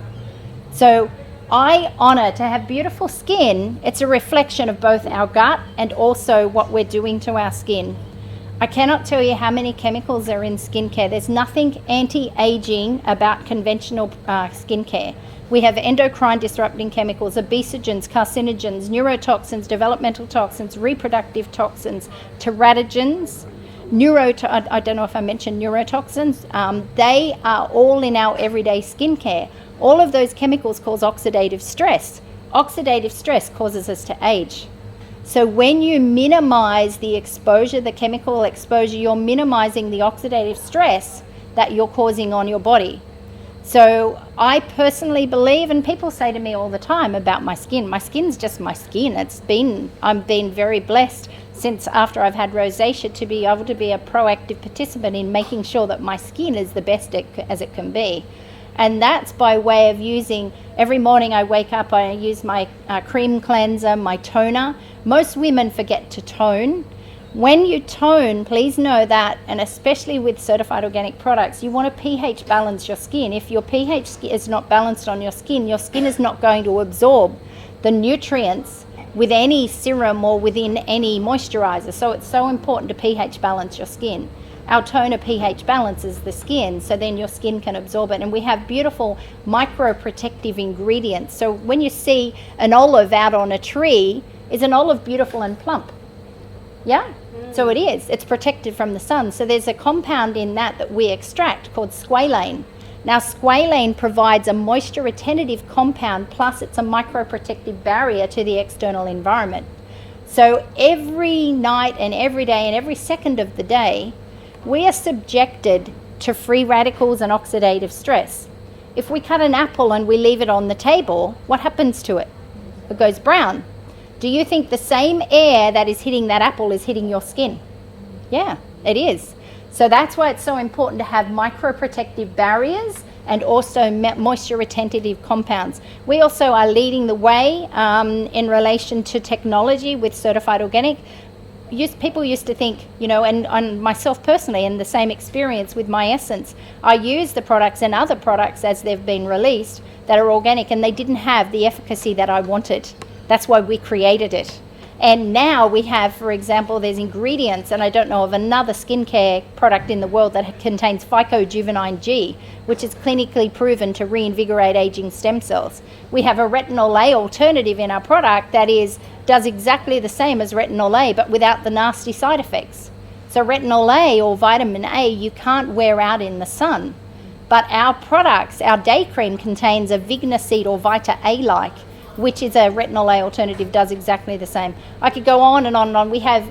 So I honour to have beautiful skin. It's a reflection of both our gut and also what we're doing to our skin. I cannot tell you how many chemicals are in skincare. There's nothing anti-aging about conventional skincare. We have endocrine disrupting chemicals, obesogens, carcinogens, neurotoxins, developmental toxins, reproductive toxins, teratogens, I don't know if I mentioned neurotoxins. They are all in our everyday skincare. All of those chemicals cause oxidative stress. Oxidative stress causes us to age. So when you minimize the exposure, the chemical exposure, you're minimizing the oxidative stress that you're causing on your body. So I personally believe, and people say to me all the time about my skin's just my skin. I've been very blessed since after I've had rosacea to be able to be a proactive participant in making sure that my skin is the best as it can be. And that's by way of using, every morning I wake up, I use my cream cleanser, my toner. Most women forget to tone. When you tone, please know that, and especially with certified organic products, you want to pH balance your skin. If your pH is not balanced on your skin is not going to absorb the nutrients with any serum or within any moisturizer. So it's so important to pH balance your skin. Our toner pH balances the skin, so then your skin can absorb it. And we have beautiful micro-protective ingredients. So when you see an olive out on a tree, is an olive beautiful and plump? Yeah? So it is. It's protected from the sun. So there's a compound in that we extract called squalane. Now, squalane provides a moisture retentive compound, plus it's a micro-protective barrier to the external environment. So every night and every day and every second of the day, we are subjected to free radicals and oxidative stress. If we cut an apple and we leave it on the table, what happens to it? It goes brown. Do you think the same air that is hitting that apple is hitting your skin? Yeah, it is. So that's why it's so important to have micro-protective barriers and also moisture retentive compounds. We also are leading the way in relation to technology with certified organic. People used to think, and myself personally, in the same experience with my essence, I use the products and other products as they've been released that are organic, and they didn't have the efficacy that I wanted. That's why we created it. And now we have, for example, there's ingredients, and I don't know of another skincare product in the world that contains phycojuvenine G, which is clinically proven to reinvigorate aging stem cells. We have a retinol A alternative in our product that does exactly the same as retinol A, but without the nasty side effects. So retinol A or vitamin A, you can't wear out in the sun. But our products, our day cream contains a vignaseed or Vita A-like, which is a retinol A alternative, does exactly the same. I could go on and on and on. We have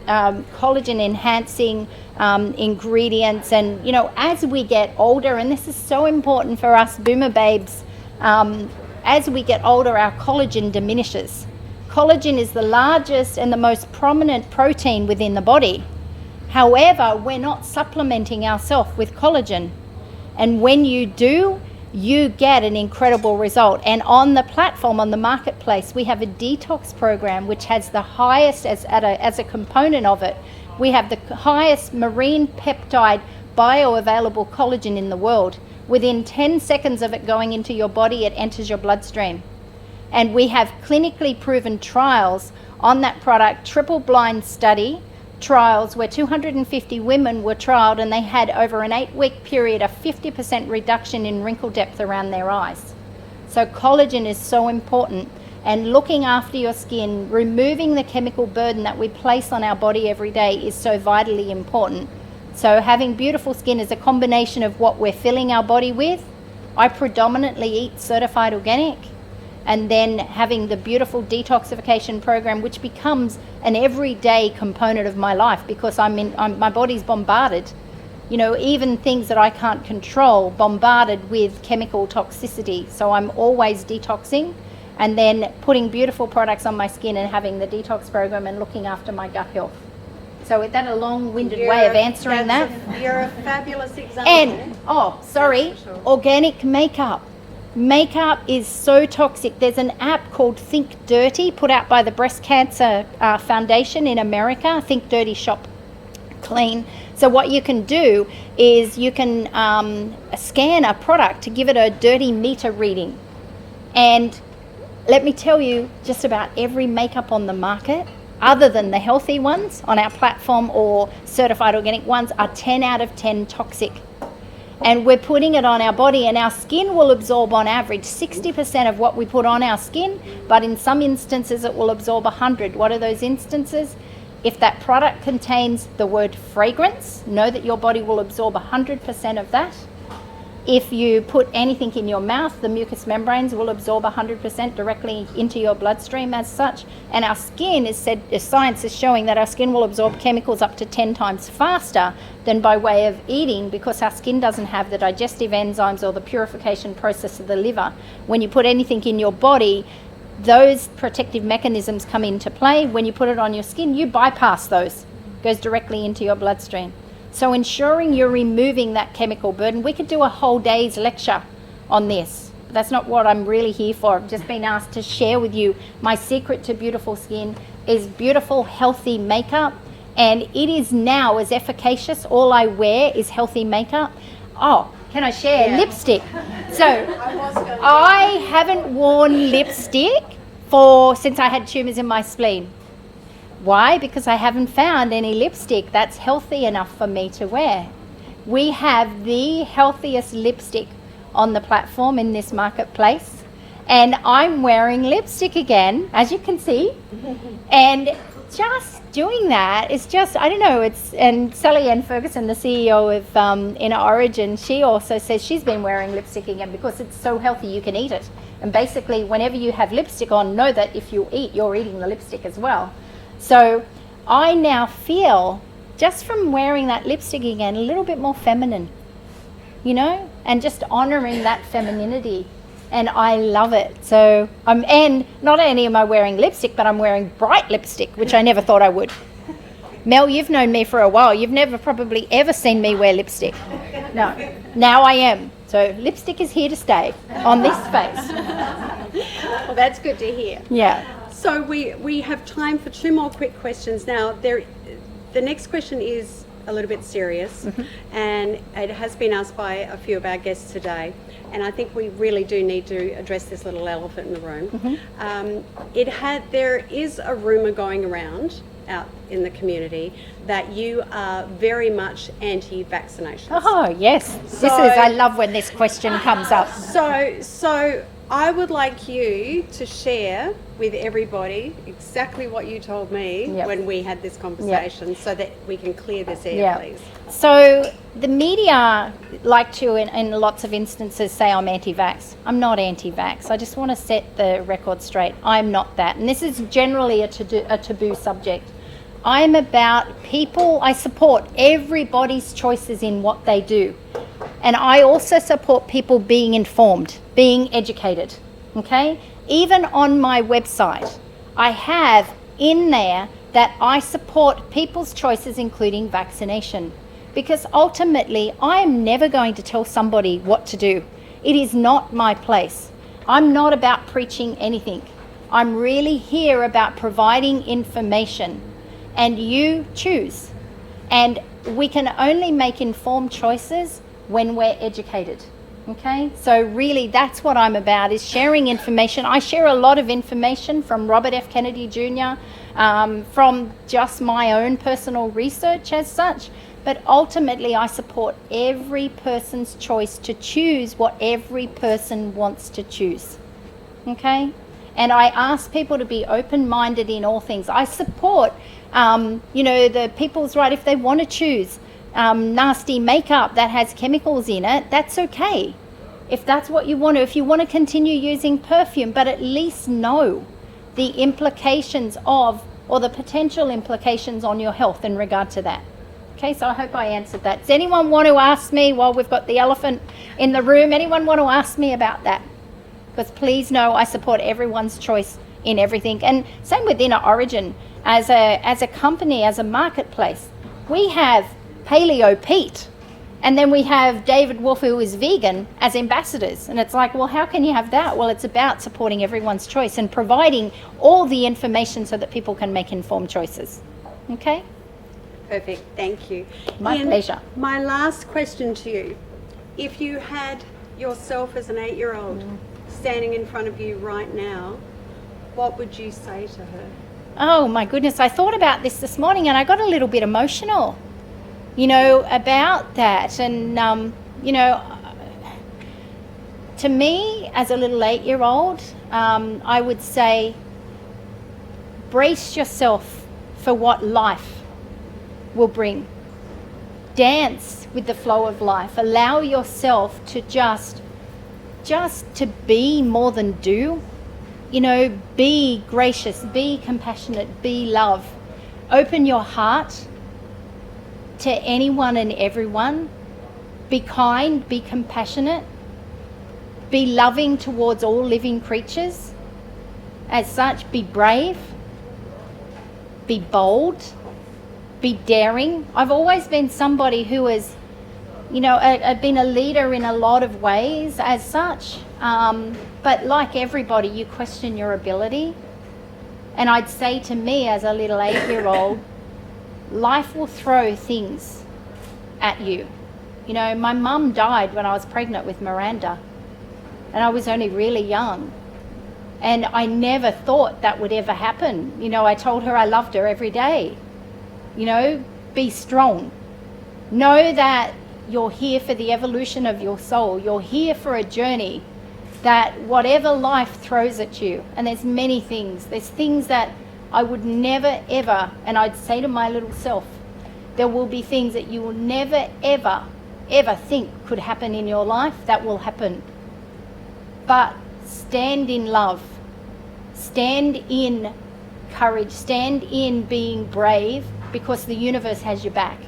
collagen enhancing ingredients, and you know, as we get older, and this is so important for us boomer babes, as we get older, our collagen diminishes. Collagen is the largest and the most prominent protein within the body. However, we're not supplementing ourselves with collagen. And when you do, you get an incredible result. And on the platform, on the marketplace, we have a detox program which has the highest, as a component of it, we have the highest marine peptide bioavailable collagen in the world. Within 10 seconds of it going into your body, it enters your bloodstream. And we have clinically proven trials on that product, triple blind study trials where 250 women were trialed, and they had over an 8-week period a 50% reduction in wrinkle depth around their eyes. So collagen is so important, and looking after your skin, removing the chemical burden that we place on our body every day is so vitally important. So having beautiful skin is a combination of what we're filling our body with. I predominantly eat certified organic, and then having the beautiful detoxification program, which becomes an everyday component of my life because my body's bombarded, you know, even things that I can't control, bombarded with chemical toxicity. So I'm always detoxing, and then putting beautiful products on my skin and having the detox program and looking after my gut health. So is that a long-winded way of answering that? You're a fabulous example. And, organic makeup. Makeup is so toxic. There's an app called Think Dirty put out by the Breast Cancer Foundation in America. Think Dirty, Shop Clean. So what you can do is you can scan a product to give it a dirty meter reading. And let me tell you, just about every makeup on the market, other than the healthy ones on our platform or certified organic ones, are 10 out of 10 toxic. And we're putting it on our body, and our skin will absorb on average 60% of what we put on our skin, but in some instances it will absorb 100. What are those instances? If that product contains the word fragrance, know that your body will absorb 100% of that. If you put anything in your mouth, the mucous membranes will absorb 100% directly into your bloodstream as such. And our skin is said, science is showing that our skin will absorb chemicals up to 10 times faster than by way of eating, because our skin doesn't have the digestive enzymes or the purification process of the liver. When you put anything in your body, those protective mechanisms come into play. When you put it on your skin, you bypass those. It goes directly into your bloodstream. So ensuring you're removing that chemical burden. We could do a whole day's lecture on this. But that's not what I'm really here for. I've just been asked to share with you my secret to beautiful skin is beautiful, healthy makeup. And it is now as efficacious. All I wear is healthy makeup. Oh, can I share? Yeah. Lipstick. So I haven't worn lipstick since I had tumours in my spleen. Why? Because I haven't found any lipstick that's healthy enough for me to wear. We have the healthiest lipstick on the platform in this marketplace, and I'm wearing lipstick again, as you can see. And just doing that is just, I don't know, and Sally Ann Ferguson, the CEO of Inner Origin, she also says she's been wearing lipstick again because it's so healthy you can eat it. And basically, whenever you have lipstick on, know that if you eat, you're eating the lipstick as well. So I now feel, just from wearing that lipstick again, a little bit more feminine, you know, and just honouring that femininity. And I love it. So and not only am I wearing lipstick, but I'm wearing bright lipstick, which I never thought I would. Mel, you've known me for a while. You've never probably ever seen me wear lipstick. No, now I am. So lipstick is here to stay on this face. Well, that's good to hear. Yeah. So we have time for 2 more quick questions. Now, the next question is a little bit serious, and it has been asked by a few of our guests today, and I think we really do need to address this little elephant in the room. There is a rumour going around out in the community that you are very much anti-vaccinations. Oh, yes. I love when this question comes up. So I would like you to share with everybody exactly what you told me when we had this conversation so that we can clear this air, please. So the media like to, in lots of instances, say I'm anti-vax. I'm not anti-vax. I just want to set the record straight. I'm not that. And this is generally a taboo subject. I'm about people. I support everybody's choices in what they do. And I also support people being informed, being educated, okay? Even on my website, I have in there that I support people's choices, including vaccination. Because ultimately, I am never going to tell somebody what to do. It is not my place. I'm not about preaching anything. I'm really here about providing information. And you choose. And we can only make informed choices when we're educated, okay? So really that's what I'm about, is sharing information. I share a lot of information from Robert F. Kennedy Jr., from just my own personal research as such, but ultimately I support every person's choice to choose what every person wants to choose, okay? And I ask people to be open-minded in all things. I support, the people's right if they want to choose nasty makeup that has chemicals in it, that's okay. If that's what you want to, if you want to continue using perfume, but at least know the implications of, or the potential implications on your health in regard to that. Okay, so I hope I answered that. Does anyone want to ask me, while we've got the elephant in the room, anyone want to ask me about that? Because please know I support everyone's choice in everything. And same with Inner Origin. As a company, as a marketplace, we have Paleo Pete, and then we have David Wolf, who is vegan, as ambassadors. And it's like, well, how can you have that? Well, it's about supporting everyone's choice and providing all the information so that people can make informed choices. Okay? Perfect, thank you. My pleasure. My last question to you. If you had yourself as an 8-year-old standing in front of you right now, what would you say to her? Oh my goodness, I thought about this morning and I got a little bit emotional, about that. And, to me, as a little 8-year-old, I would say, brace yourself for what life will bring. Dance with the flow of life. Allow yourself to just to be more than do. Be gracious, be compassionate, be love. Open your heart to anyone and everyone. Be kind, be compassionate. Be loving towards all living creatures. As such, be brave. Be bold. Be daring. I've always been somebody who has, been a leader in a lot of ways as such. But like everybody, you question your ability. And I'd say to me as a little 8-year-old, life will throw things at you. My mum died when I was pregnant with Miranda, and I was only really young. And I never thought that would ever happen. I told her I loved her every day. Be strong. Know that you're here for the evolution of your soul. You're here for a journey that whatever life throws at you, and there's many things. There's things that I would never, ever, and I'd say to my little self, there will be things that you will never, ever, ever think could happen in your life that will happen. But stand in love. Stand in courage. Stand in being brave, because the universe has your back.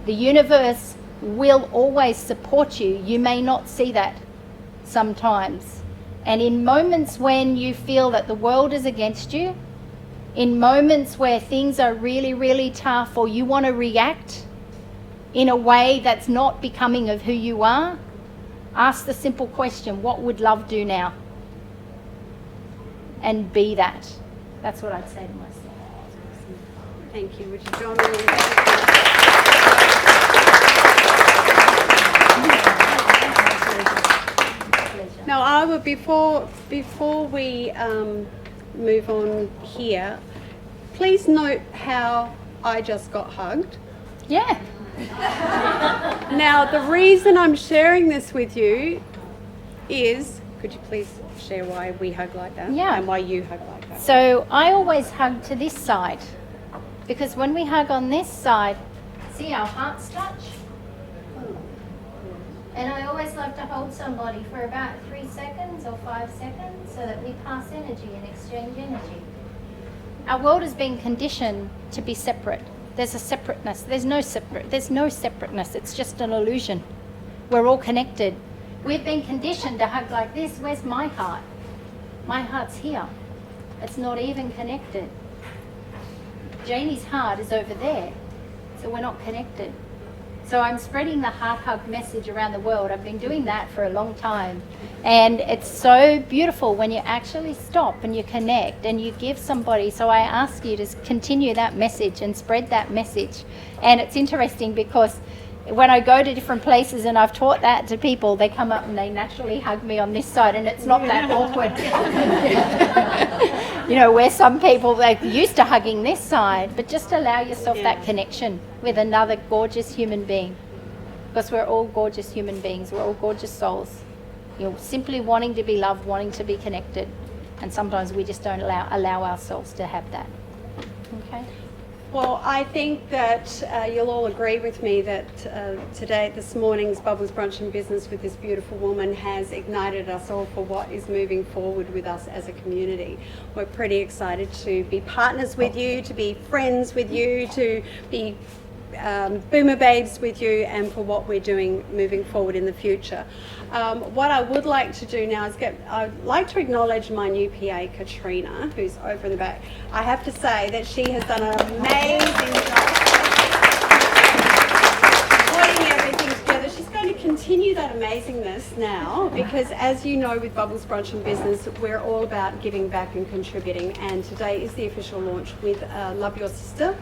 The universe will always support you. You may not see that sometimes. And in moments when you feel that the world is against you, in moments where things are really, really tough, or you want to react in a way that's not becoming of who you are, ask the simple question, what would love do now? And be that. That's what I'd say to myself. Thank you. Would you join me in Now, I would, before we move on here, please note how I just got hugged. Yeah. Now, the reason I'm sharing this with you is Could you please share why we hug like that? Yeah. And why you hug like that? So I always hug to this side, because when we hug on this side, see our hearts touch? And I always like to hold somebody for about 3 seconds or 5 seconds so that we pass energy and exchange energy. Our world has been conditioned to be separate. There's a separateness. There's no separateness. It's just an illusion. We're all connected. We've been conditioned to hug like this. Where's my heart? My heart's here. It's not even connected. Jaynie's heart is over there. So we're not connected. So I'm spreading the heart hug message around the world. I've been doing that for a long time. And it's so beautiful when you actually stop and you connect and you give somebody. So I ask you to continue that message and spread that message. And it's interesting because when I go to different places and I've taught that to people, they come up and they naturally hug me on this side, and it's not that awkward. You know, where some people, they're used to hugging this side, but just allow yourself that connection with another gorgeous human being, because we're all gorgeous human beings. We're all gorgeous souls. You're simply wanting to be loved, wanting to be connected, and sometimes we just don't allow ourselves to have that. Okay. Well, I think that you'll all agree with me that this morning's Bubbles Brunch and Business with this beautiful woman has ignited us all for what is moving forward with us as a community. We're pretty excited to be partners with you, to be friends with you, to be Boomer Babes with you, and for what we're doing moving forward in the future. What I would like to do now is I'd like to acknowledge my new PA, Katrina, who's over in the back. I have to say that she has done an amazing job putting everything together. She's going to continue that amazingness now, because as you know, with Bubbles Brunch and Business, we're all about giving back and contributing, and today is the official launch with Love Your Sister,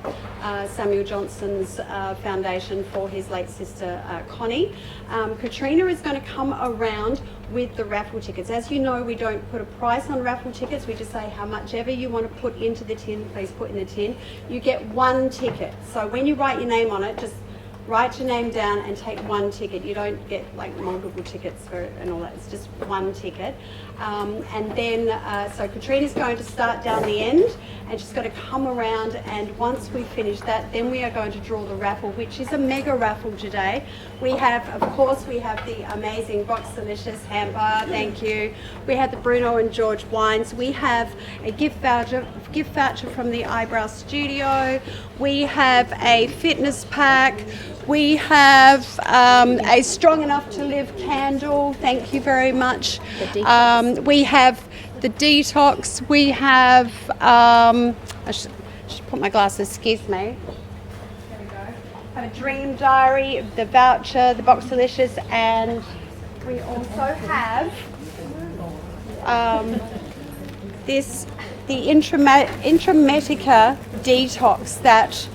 Samuel Johnson's foundation for his late sister Connie. Katrina is going to come around with the raffle tickets. As you know, we don't put a price on raffle tickets. We just say how much ever you want to put into the tin, please put in the tin. You get one ticket. So when you write your name on it, just write your name down and take one ticket. You don't get like multiple tickets for it and all that. It's just one ticket. And then, so Katrina's going to start down the end, and she's going to come around, and once we finish that, then we are going to draw the raffle, which is a mega raffle today. We have, of course, we have the amazing Box Delicious hamper, thank you. We have the Bruno and George wines. We have a gift voucher from the Eyebrow Studio. We have a fitness pack. We have a Strong Enough to Live candle. Thank you very much. We have the detox. We have, I should put my glasses, excuse me. There we go. Have a dream diary, the voucher, the Box Delicious, and we also have the Intramatica detox that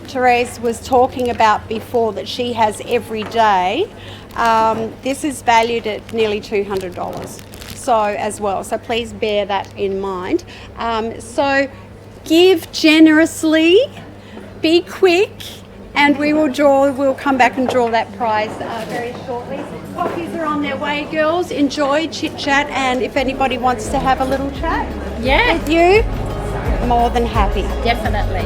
Therese was talking about before, that she has every day. This is valued at nearly $200. So as well, so please bear that in mind. So give generously, be quick, and we'll come back and draw that prize very shortly. Coffees are on their way, girls. Enjoy, chit chat, and if anybody wants to have a little chat with you, more than happy. Definitely.